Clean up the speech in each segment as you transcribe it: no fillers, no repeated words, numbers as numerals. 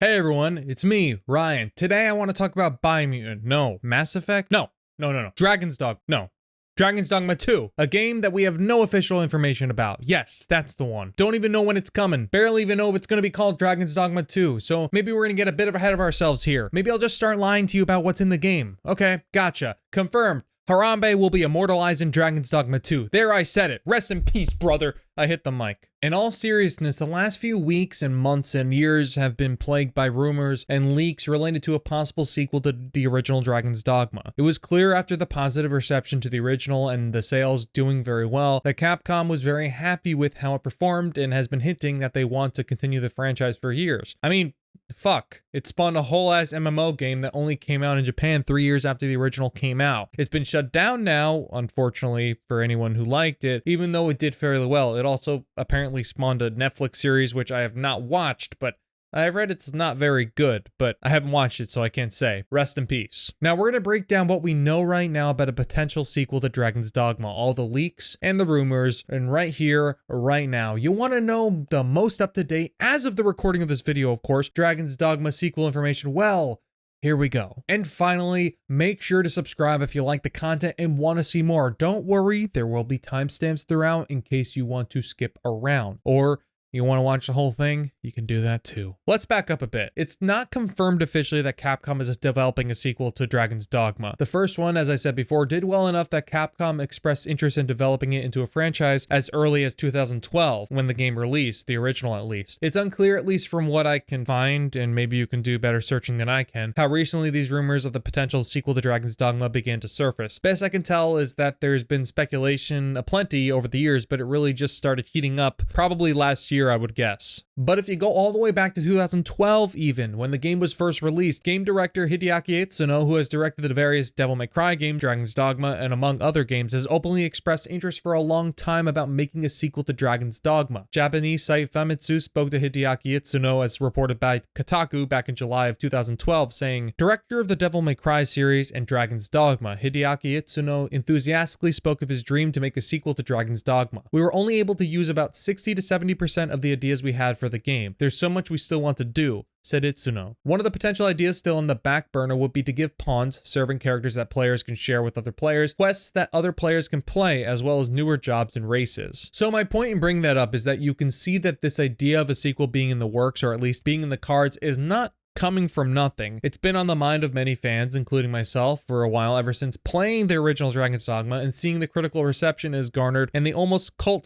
Hey everyone, it's me, Ryan. Today I want to talk about Biomutant. No. Mass Effect? No. Dragon's Dogma. No. Dragon's Dogma 2, a game that we have no official information about. Yes, that's the one. Don't even know when it's coming. Barely even know if it's going to be called Dragon's Dogma 2, so maybe we're going to get a bit ahead of ourselves here. Maybe I'll just start lying to you about what's in the game. Okay, gotcha. Confirmed. Harambe will be immortalized in Dragon's Dogma 2. There, I said it. Rest in peace, brother. I hit the mic. In all seriousness, the last few weeks and months and years have been plagued by rumors and leaks related to a possible sequel to the original Dragon's Dogma. It was clear after the positive reception to the original and the sales doing very well that Capcom was very happy with how it performed and has been hinting that they want to continue the franchise for years. I mean, fuck. It spawned a whole ass MMO game that only came out in Japan 3 years after the original came out. It's been shut down now, unfortunately, for anyone who liked it, even though it did fairly well. It also apparently spawned a Netflix series, which I have not watched, but I've read it's not very good, but I haven't watched it, so I can't say. Rest in peace. Now, we're going to break down what we know right now about a potential sequel to Dragon's Dogma, all the leaks and the rumors, and right here, right now. You want to know the most up-to-date, as of the recording of this video, of course, Dragon's Dogma sequel information? Well, here we go. And finally, make sure to subscribe if you like the content and want to see more. Don't worry, there will be timestamps throughout in case you want to skip around, or you want to watch the whole thing? You can do that too. Let's back up a bit. It's not confirmed officially that Capcom is developing a sequel to Dragon's Dogma. The first one, as I said before, did well enough that Capcom expressed interest in developing it into a franchise as early as 2012, when the game released, the original at least. It's unclear, at least from what I can find, and maybe you can do better searching than I can, how recently these rumors of the potential sequel to Dragon's Dogma began to surface. Best I can tell is that there's been speculation aplenty over the years, but it really just started heating up probably last year, I would guess. But if you go all the way back to 2012 even, when the game was first released, game director Hideaki Itsuno, who has directed the various Devil May Cry games, Dragon's Dogma, and among other games, has openly expressed interest for a long time about making a sequel to Dragon's Dogma. Japanese site Famitsu spoke to Hideaki Itsuno, as reported by Kotaku back in July of 2012, saying, "Director of the Devil May Cry series and Dragon's Dogma, Hideaki Itsuno enthusiastically spoke of his dream to make a sequel to Dragon's Dogma. We were only able to use about 60 to 70% of the ideas we had for the game. There's so much we still want to do," said Itsuno. One of the potential ideas still in the back burner would be to give pawns, serving characters that players can share with other players, quests that other players can play, as well as newer jobs and races. So my point in bringing that up is that you can see that this idea of a sequel being in the works, or at least being in the cards, is not coming from nothing. It's been on the mind of many fans, including myself, for a while, ever since playing the original Dragon's Dogma and seeing the critical reception it has garnered and the almost cult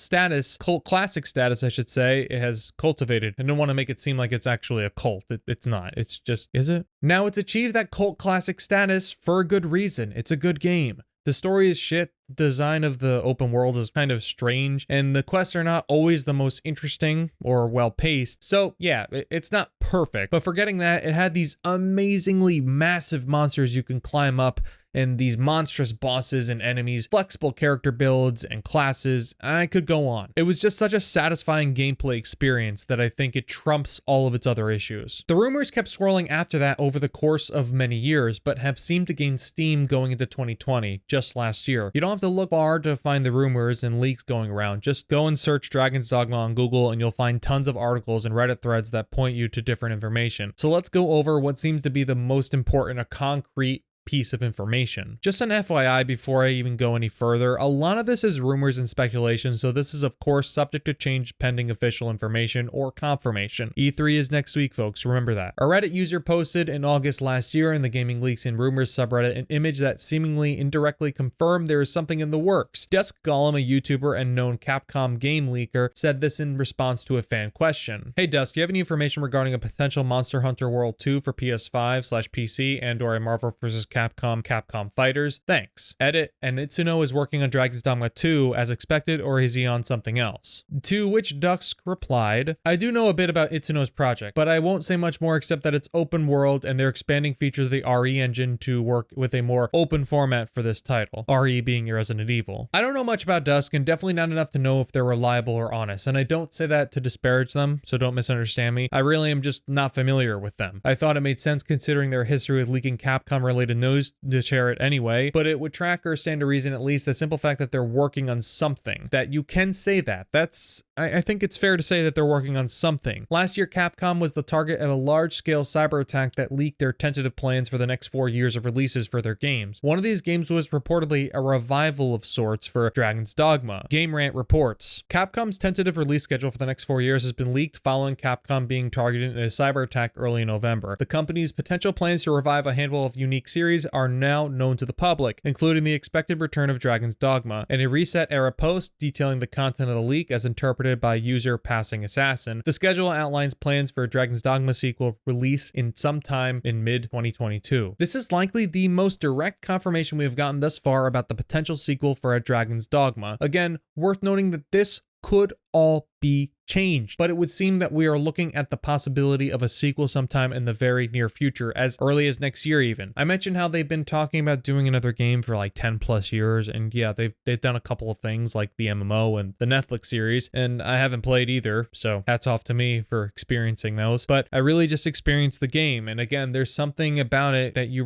classic status, I should say, it has cultivated. I don't want to make it seem like it's actually a cult. It's not. It's just, is it? Now, it's achieved that cult classic status for a good reason. It's a good game. The story is shit, the design of the open world is kind of strange, and the quests are not always the most interesting or well-paced. So yeah, it's not perfect, but forgetting that, it had these amazingly massive monsters you can climb up, and these monstrous bosses and enemies, flexible character builds and classes. I could go on. It was just such a satisfying gameplay experience that I think it trumps all of its other issues. The rumors kept swirling after that over the course of many years, but have seemed to gain steam going into 2020, just last year. You don't have to look far to find the rumors and leaks going around. Just go and search Dragon's Dogma on Google and you'll find tons of articles and Reddit threads that point you to different information. So let's go over what seems to be the most important, a concrete piece of information. Just an FYI before I even go any further, a lot of this is rumors and speculation, so this is of course subject to change pending official information or confirmation. E3 is next week, folks, remember that. A Reddit user posted in August last year in the Gaming Leaks and Rumors subreddit an image that seemingly indirectly confirmed there is something in the works. Dusk, Golem, a YouTuber and known Capcom game leaker, said this in response to a fan question. "Hey Dusk, do you have any information regarding a potential Monster Hunter World 2 for PS5/PC and/or a Marvel vs. Capcom Fighters? Thanks. Edit, and Itsuno is working on Dragon's Dogma 2 as expected, or is he on something else?" To which Dusk replied, "I do know a bit about Itsuno's project, but I won't say much more except that it's open world and they're expanding features of the RE engine to work with a more open format for this title, RE being Resident Evil." I don't know much about Dusk and definitely not enough to know if they're reliable or honest, and I don't say that to disparage them, so don't misunderstand me. I really am just not familiar with them. I thought it made sense considering their history with leaking Capcom related news to share it anyway, but it would track or stand to reason at least the simple fact that they're working on something, that you can say that. That's I think it's fair to say that they're working on something. Last year, Capcom was the target of a large-scale cyber attack that leaked their tentative plans for the next 4 years of releases for their games. One of these games was reportedly a revival of sorts for Dragon's Dogma. Game Rant reports, Capcom's tentative release schedule for the next 4 years has been leaked following Capcom being targeted in a cyber attack early in November. The company's potential plans to revive a handful of unique series are now known to the public, including the expected return of Dragon's Dogma, and a reset era post detailing the content of the leak as interpreted by user Passing Assassin. The schedule outlines plans for a Dragon's Dogma sequel release in sometime in mid-2022. This is likely the most direct confirmation we have gotten thus far about the potential sequel for a Dragon's Dogma. Again, worth noting that this could all be changed, but it would seem that we are looking at the possibility of a sequel sometime in the very near future, as early as next year even. I mentioned how they've been talking about doing another game for like 10 plus years, and yeah, they've done a couple of things like the MMO and the Netflix series, and I haven't played either, so hats off to me for experiencing those, but I really just experienced the game, and again, there's something about it that you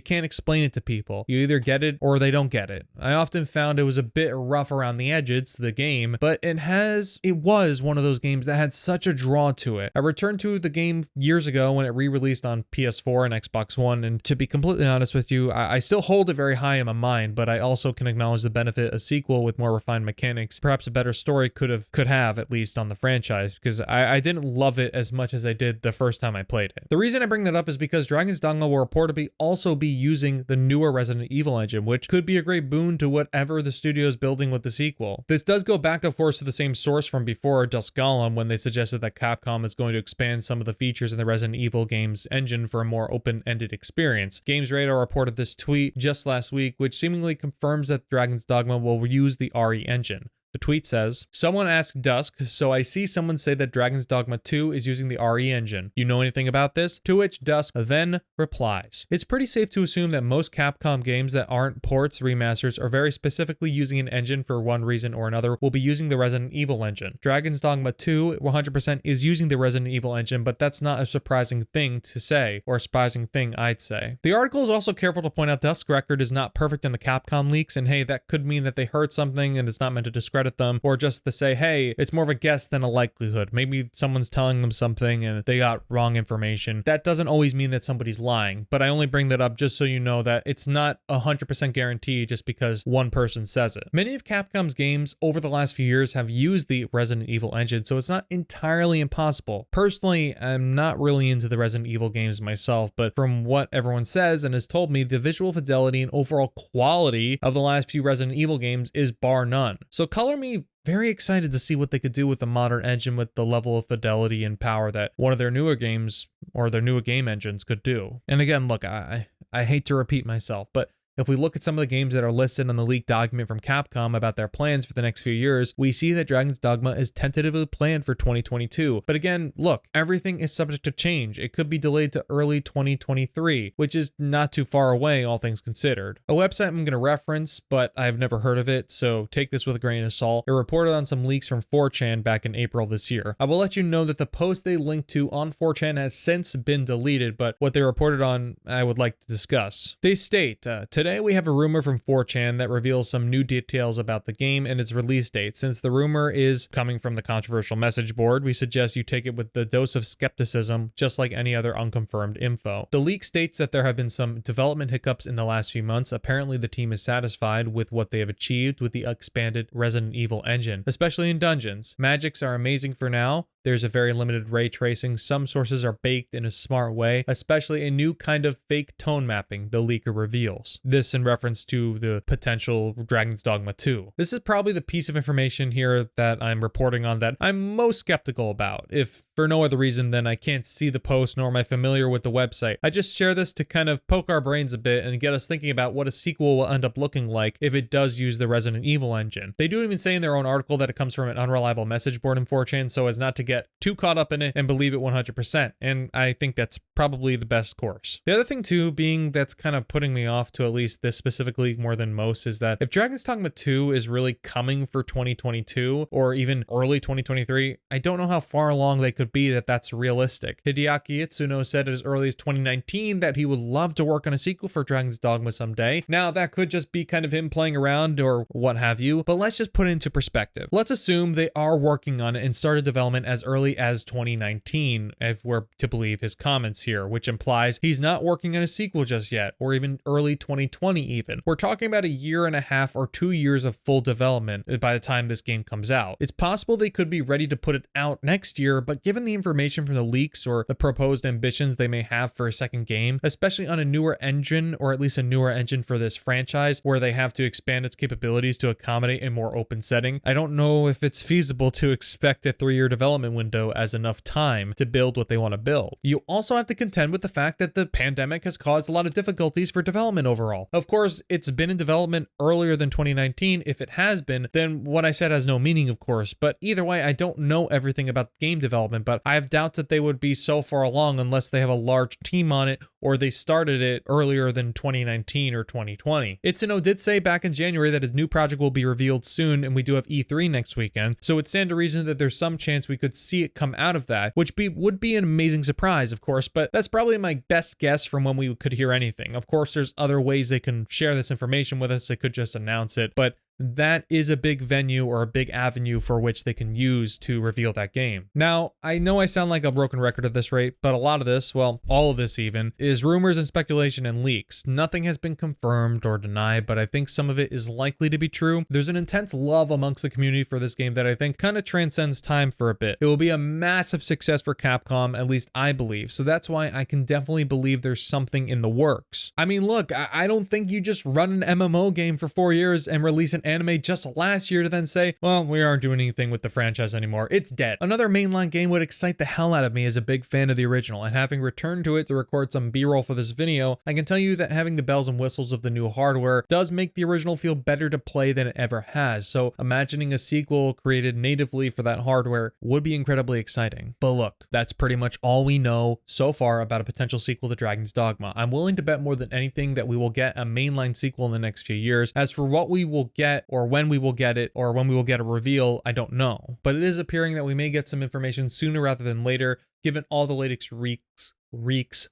can't explain it to people. You either get it or they don't get it. I often found it was a bit rough around the edges, the game, but it was one of those games that had such a draw to it. I returned to the game years ago when it re-released on PS4 and Xbox One, and to be completely honest with you, I still hold it very high in my mind, but I also can acknowledge the benefit a sequel with more refined mechanics, perhaps a better story could have at least on the franchise, because I didn't love it as much as I did the first time I played it. The reason I bring that up is because Dragon's Dogma will reportedly also be using the newer Resident Evil engine, which could be a great boon to whatever the studio is building with the sequel. This does go back, of course, to the same source from before, Dusk, when they suggested that Capcom is going to expand some of the features in the Resident Evil games engine for a more open-ended experience. Games Radar reported this tweet just last week, which seemingly confirms that Dragon's Dogma will use the RE engine. The tweet says, someone asked Dusk, so I see someone say that Dragon's Dogma 2 is using the RE engine. You know anything about this? To which Dusk then replies, it's pretty safe to assume that most Capcom games that aren't ports, remasters, or very specifically using an engine for one reason or another will be using the Resident Evil engine. Dragon's Dogma 2 100% is using the Resident Evil engine, but that's not a surprising thing to say, or a surprising thing I'd say. The article is also careful to point out Dusk's record is not perfect in the Capcom leaks, and hey, that could mean that they heard something and it's not meant to discredit them, or just to say, hey, it's more of a guess than a likelihood. Maybe someone's telling them something and they got wrong information. That doesn't always mean that somebody's lying, but I only bring that up just so you know that it's not 100% guaranteed just because one person says it. Many of Capcom's games over the last few years have used the Resident Evil engine, so it's not entirely impossible. Personally, I'm not really into the Resident Evil games myself, but from what everyone says and has told me, the visual fidelity and overall quality of the last few Resident Evil games is bar none. So color me very excited to see what they could do with the modern engine with the level of fidelity and power that one of their newer games or their newer game engines could do. And again, look, I hate to repeat myself, but if we look at some of the games that are listed on the leaked document from Capcom about their plans for the next few years, we see that Dragon's Dogma is tentatively planned for 2022. But again, look, everything is subject to change. It could be delayed to early 2023, which is not too far away, all things considered. A website I'm going to reference, but I've never heard of it, so take this with a grain of salt. It reported on some leaks from 4chan back in April this year. I will let you know that the post they linked to on 4chan has since been deleted, but what they reported on, I would like to discuss. They state, today we have a rumor from 4chan that reveals some new details about the game and its release date. Since the rumor is coming from the controversial message board, we suggest you take it with the dose of skepticism, just like any other unconfirmed info. The leak states that there have been some development hiccups in the last few months. Apparently the team is satisfied with what they have achieved with the expanded Resident Evil engine, especially in dungeons. Magics are amazing for now. There's a very limited ray tracing. Some sources are baked in a smart way, especially a new kind of fake tone mapping, the leaker reveals. This in reference to the potential Dragon's Dogma 2. This is probably the piece of information here that I'm reporting on that I'm most skeptical about, if for no other reason than I can't see the post nor am I familiar with the website. I just share this to kind of poke our brains a bit and get us thinking about what a sequel will end up looking like if it does use the Resident Evil engine. They do even say in their own article that it comes from an unreliable message board in 4chan, so as not to get get too caught up in it and believe it 100%. And I think that's probably the best course. The other thing too, being that's kind of putting me off to at least this specifically more than most, is that if Dragon's Dogma 2 is really coming for 2022 or even early 2023, I don't know how far along they could be that that's realistic. Hideaki Itsuno said as early as 2019 that he would love to work on a sequel for Dragon's Dogma someday. Now that could just be kind of him playing around or what have you, but let's just put it into perspective. Let's assume they are working on it and started development as early as 2019, if we're to believe his comments here, which implies he's not working on a sequel just yet, or even early 2020 even. We're talking about a year and a half or 2 years of full development by the time this game comes out. It's possible they could be ready to put it out next year, but given the information from the leaks or the proposed ambitions they may have for a second game, especially on a newer engine, or at least a newer engine for this franchise, where they have to expand its capabilities to accommodate a more open setting, I don't know if it's feasible to expect a 3-year development window as enough time to build what they want to build. You also have to contend with the fact that the pandemic has caused a lot of difficulties for development overall. Of course, it's been in development earlier than 2019. If it has been, then what I said has no meaning, of course, but either way, I don't know everything about game development, but I have doubts that they would be so far along unless they have a large team on it or they started it earlier than 2019 or 2020. Itsuno did say back in January that his new project will be revealed soon, and we do have E3 next weekend, so it stands to reason that there's some chance we could see it come out of that, which would be an amazing surprise, of course, but that's probably my best guess from when we could hear anything. Of course, there's other ways they can share this information with us. They could just announce it, but that is a big venue or a big avenue for which they can use to reveal that game. Now, I know I sound like a broken record at this rate, but a lot of this, well, all of this even, is rumors and speculation and leaks. Nothing has been confirmed or denied, but I think some of it is likely to be true. There's an intense love amongst the community for this game that I think kind of transcends time for a bit. It will be a massive success for Capcom, at least I believe, so that's why I can definitely believe there's something in the works. I mean, look, I don't think you just run an MMO game for 4 years and release an anime just last year to then say, well, we aren't doing anything with the franchise anymore. It's dead. Another mainline game would excite the hell out of me as a big fan of the original, and having returned to it to record some B-roll for this video, I can tell you that having the bells and whistles of the new hardware does make the original feel better to play than it ever has, so imagining a sequel created natively for that hardware would be incredibly exciting. But look, that's pretty much all we know so far about a potential sequel to Dragon's Dogma. I'm willing to bet more than anything that we will get a mainline sequel in the next few years. As for what we will get, or when we will get it, or when we will get a reveal, I don't know. But it is appearing that we may get some information sooner rather than later, given all the latest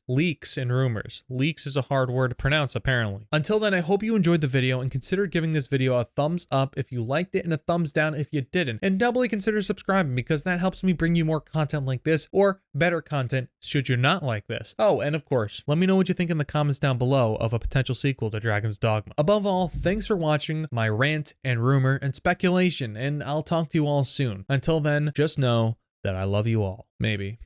leaks and rumors. Leaks is a hard word to pronounce, apparently. Until then, I hope you enjoyed the video, and consider giving this video a thumbs up if you liked it and a thumbs down if you didn't. And doubly consider subscribing, because that helps me bring you more content like this, or better content should you not like this. Oh, and of course, let me know what you think in the comments down below of a potential sequel to Dragon's Dogma. Above all, thanks for watching my rant and rumor and speculation, and I'll talk to you all soon. Until then, just know that I love you all. Maybe.